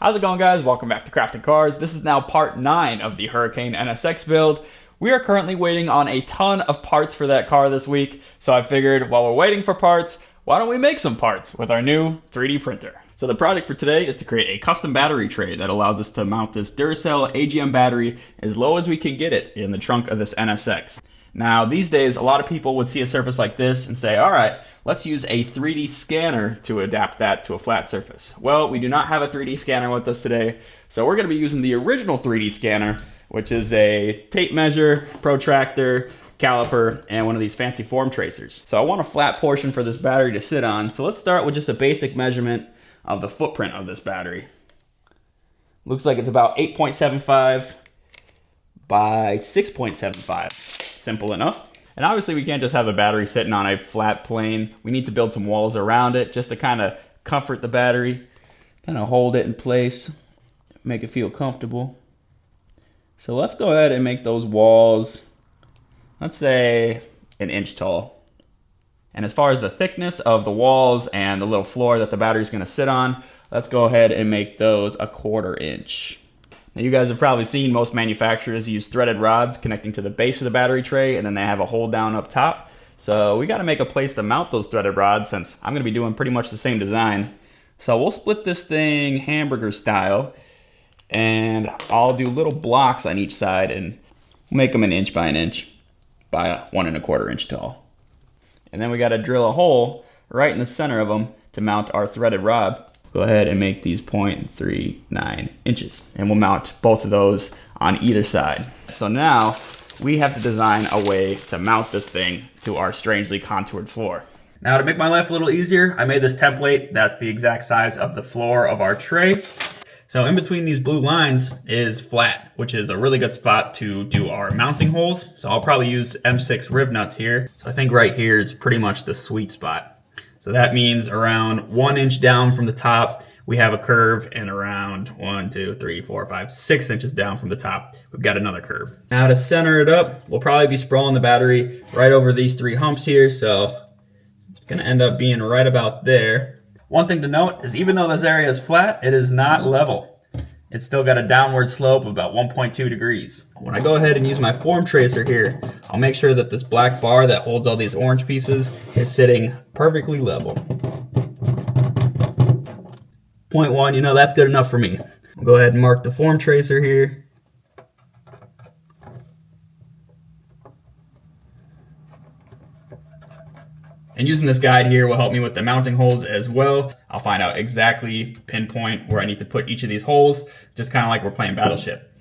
How's it going, guys? Welcome back to Crafting Cars. This is now part 9 of the Hurricane NSX build. We are currently waiting on a ton of parts for that car this week, so I figured while we're waiting for parts, why don't we make some parts with our new 3D printer? So the project for today is to create a custom battery tray that allows us to mount this Duracell AGM battery as low as we can get it in the trunk of this NSX. Now, these days, a lot of people would see a surface like this and say, all right, let's use a 3D scanner to adapt that to a flat surface. Well, we do not have a 3D scanner with us today, so we're going to be using the original 3D scanner, which is a tape measure, protractor, caliper, and one of these fancy form tracers. So I want a flat portion for this battery to sit on, so let's start with just a basic measurement of the footprint of this battery. Looks like it's about 8.75 by 6.75. Simple enough. And obviously we can't just have the battery sitting on a flat plane. We need to build some walls around it just to kind of comfort the battery, kind of hold it in place, make it feel comfortable. So let's go ahead and make those walls, let's say, an inch tall. And as far as the thickness of the walls and the little floor that the battery is going to sit on, let's go ahead and make those a 1/4 inch. Now, you guys have probably seen most manufacturers use threaded rods connecting to the base of the battery tray, and then they have a hole down up top. So we got to make a place to mount those threaded rods since I'm going to be doing pretty much the same design. So we'll split this thing hamburger style, and I'll do little blocks on each side and make them 1 inch by 1 inch by 1 1/4 inch tall. And then we got to drill a hole right in the center of them to mount our threaded rod. Go ahead and make these 0.39 inches, and we'll mount both of those on either side. So now we have to design a way to mount this thing to our strangely contoured floor. Now, to make my life a little easier, I made this template that's the exact size of the floor of our tray. So in between these blue lines is flat, which is a really good spot to do our mounting holes. So I'll probably use M6 riv nuts here. So I think right here is pretty much the sweet spot. So that means around 1 inch down from the top, we have a curve, and around 1, 2, 3, 4, 5, 6 inches down from the top, we've got another curve. Now to center it up, we'll probably be sprawling the battery right over these 3 humps here, so it's gonna end up being right about there. One thing to note is even though this area is flat, it is not level. It's still got a downward slope of about 1.2 degrees. When I go ahead and use my form tracer here, I'll make sure that this black bar that holds all these orange pieces is sitting perfectly level. 0.1, that's good enough for me. I'll go ahead and mark the form tracer here. And using this guide here will help me with the mounting holes as well. I'll find out exactly, pinpoint where I need to put each of these holes, just kind of like we're playing Battleship.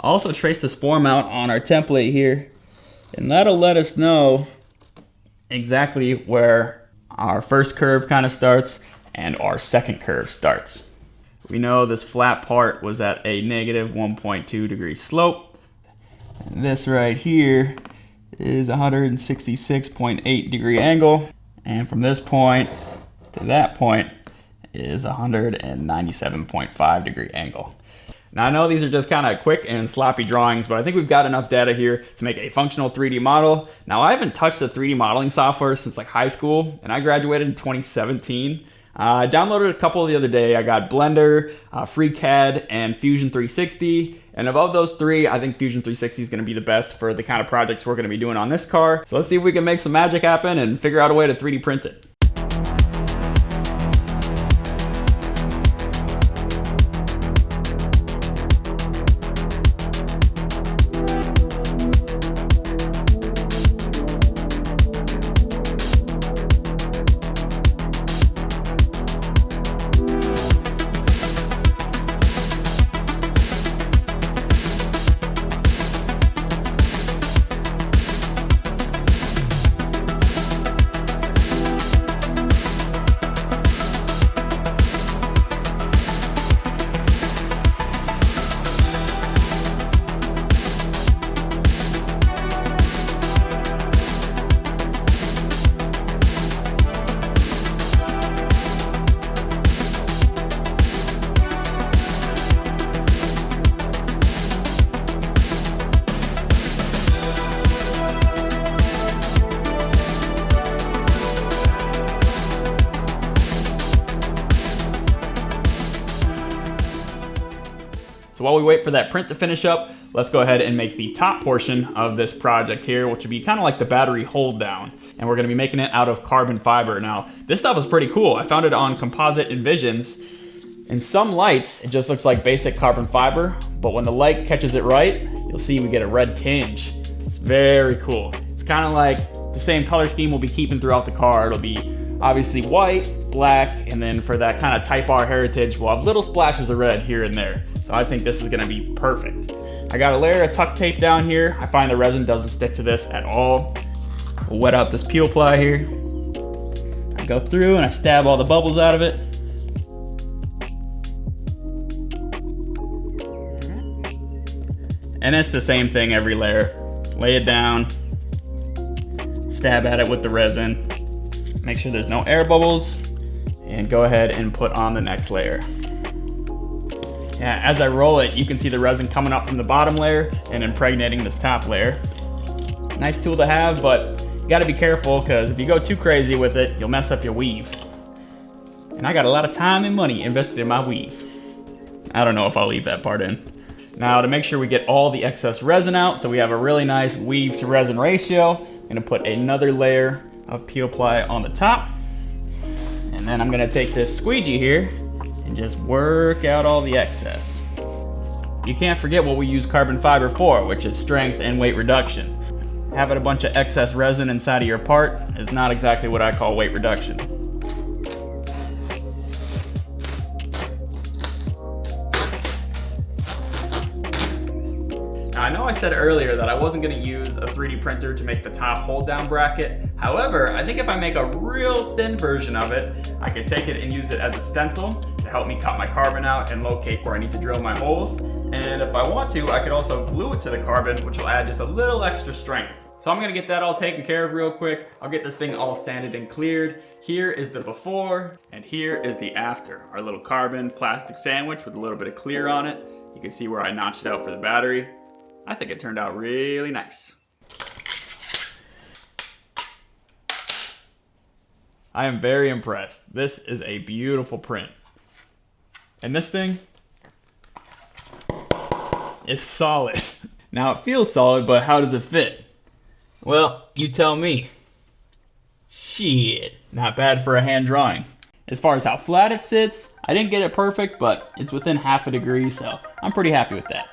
I'll also trace the spore mount on our template here, and that'll let us know exactly where our first curve kind of starts and our second curve starts. We know this flat part was at a negative 1.2 degree slope. And this right here is 166.8 degree angle, and from this point to that point is 197.5 degree angle. Now I know these are just kind of quick and sloppy drawings, but I think we've got enough data here to make a functional 3D model. Now I haven't touched the 3D modeling software since like high school, and I graduated in 2017. I downloaded a couple the other day. I got Blender, FreeCAD, and Fusion 360. And above those 3, I think Fusion 360 is going to be the best for the kind of projects we're going to be doing on this car. So let's see if we can make some magic happen and figure out a way to 3D print it. So while we wait for that print to finish up, let's go ahead and make the top portion of this project here, which would be kind of like the battery hold down. And we're gonna be making it out of carbon fiber. Now, this stuff is pretty cool. I found it on Composite Envisions. In some lights, it just looks like basic carbon fiber, but when the light catches it right, you'll see we get a red tinge. It's very cool. It's kind of like the same color scheme we'll be keeping throughout the car. It'll be obviously white, black, and then for that kind of Type R heritage, we'll have little splashes of red here and there. So I think this is gonna be perfect. I got a layer of tuck tape down here. I find the resin doesn't stick to this at all. We'll wet out this peel ply here. I go through and I stab all the bubbles out of it. And it's the same thing every layer. Just lay it down, stab at it with the resin, make sure there's no air bubbles, and go ahead and put on the next layer. Yeah, as I roll it, you can see the resin coming up from the bottom layer and impregnating this top layer. Nice tool to have, but you gotta be careful because if you go too crazy with it, you'll mess up your weave. And I got a lot of time and money invested in my weave. I don't know if I'll leave that part in. Now to make sure we get all the excess resin out, so we have a really nice weave to resin ratio, I'm gonna put another layer of peel ply on the top. And then I'm gonna take this squeegee here and just work out all the excess. You can't forget what we use carbon fiber for, which is strength and weight reduction. Having a bunch of excess resin inside of your part is not exactly what I call weight reduction. Now, I know I said earlier that I wasn't gonna use a 3D printer to make the top hold down bracket. However, I think if I make a real thin version of it, I could take it and use it as a stencil to help me cut my carbon out and locate where I need to drill my holes. And if I want to, I could also glue it to the carbon, which will add just a little extra strength. So I'm gonna get that all taken care of real quick. I'll get this thing all sanded and cleared. Here is the before, and here is the after. Our little carbon plastic sandwich with a little bit of clear on it. You can see where I notched out for the battery. I think it turned out really nice. I am very impressed. This is a beautiful print. And this thing is solid. Now it feels solid, but how does it fit? Well, you tell me. Shit, not bad for a hand drawing. As far as how flat it sits, I didn't get it perfect, but it's within half a degree, so I'm pretty happy with that.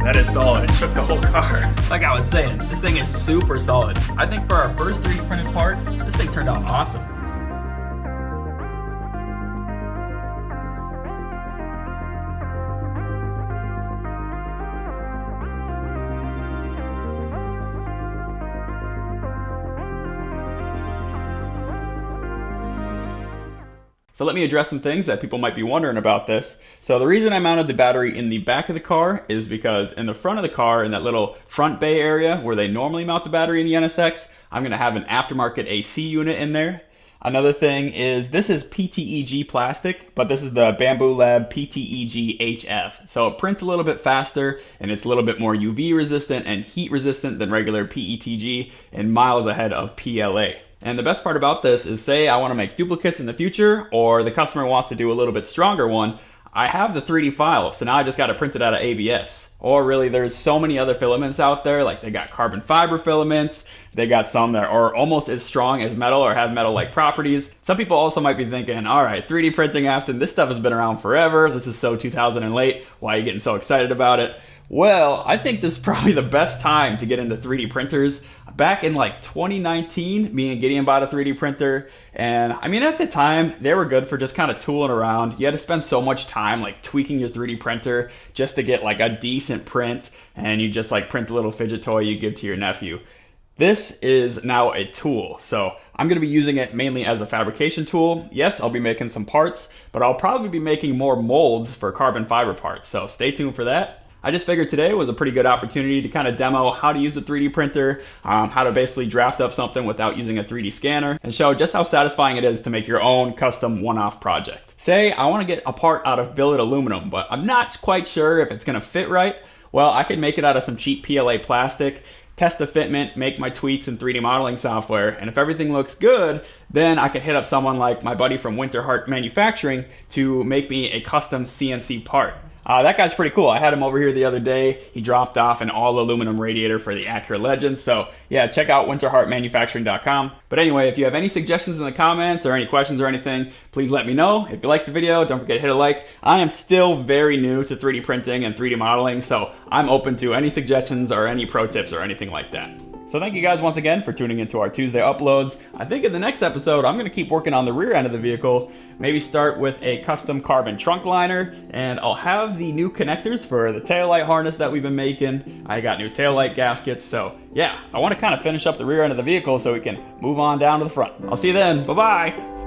That is solid. It shook the whole car. Like I was saying, this thing is super solid. I think for our first 3D printed part, this thing turned out awesome. So let me address some things that people might be wondering about this. So the reason I mounted the battery in the back of the car is because in the front of the car, in that little front bay area where they normally mount the battery in the NSX, I'm gonna have an aftermarket AC unit in there. Another thing is this is PTEG plastic, but this is the Bamboo Lab PTEG HF. So it prints a little bit faster and it's a little bit more UV resistant and heat resistant than regular PETG and miles ahead of PLA. And the best part about this is, say I want to make duplicates in the future, or the customer wants to do a little bit stronger one, I have the 3D file, so now I just got to print it out of ABS. Or really, there's so many other filaments out there, like they got carbon fiber filaments, they got some that are almost as strong as metal or have metal-like properties. Some people also might be thinking, all right, 3D printing, Afton, this stuff has been around forever, this is so 2000 and late, why are you getting so excited about it? Well, I think this is probably the best time to get into 3D printers. Back in like 2019, me and Gideon bought a 3D printer, and I mean, at the time, they were good for just kind of tooling around. You had to spend so much time like tweaking your 3D printer just to get like a decent print, and you just like print a little fidget toy you give to your nephew. This is now a tool, so I'm going to be using it mainly as a fabrication tool. Yes, I'll be making some parts, but I'll probably be making more molds for carbon fiber parts, so stay tuned for that. I just figured today was a pretty good opportunity to kind of demo how to use a 3D printer, how to basically draft up something without using a 3D scanner, and show just how satisfying it is to make your own custom one-off project. Say I want to get a part out of billet aluminum, but I'm not quite sure if it's going to fit right. Well, I could make it out of some cheap PLA plastic, test the fitment, make my tweaks in 3D modeling software, and if everything looks good, then I can hit up someone like my buddy from Winterhart Manufacturing to make me a custom CNC part. That guy's pretty cool. I had him over here the other day. He dropped off an all aluminum radiator for the Acura Legends. So yeah, check out winterhartmanufacturing.com. But anyway, if you have any suggestions in the comments or any questions or anything, please let me know. If you liked the video, don't forget to hit a like. I am still very new to 3D printing and 3D modeling, so I'm open to any suggestions or any pro tips or anything like that. So thank you guys once again for tuning into our Tuesday uploads. I think in the next episode, I'm gonna keep working on the rear end of the vehicle, maybe start with a custom carbon trunk liner, and I'll have the new connectors for the taillight harness that we've been making. I got new taillight gaskets, so yeah, I wanna kind of finish up the rear end of the vehicle so we can move on down to the front. I'll see you then, bye-bye.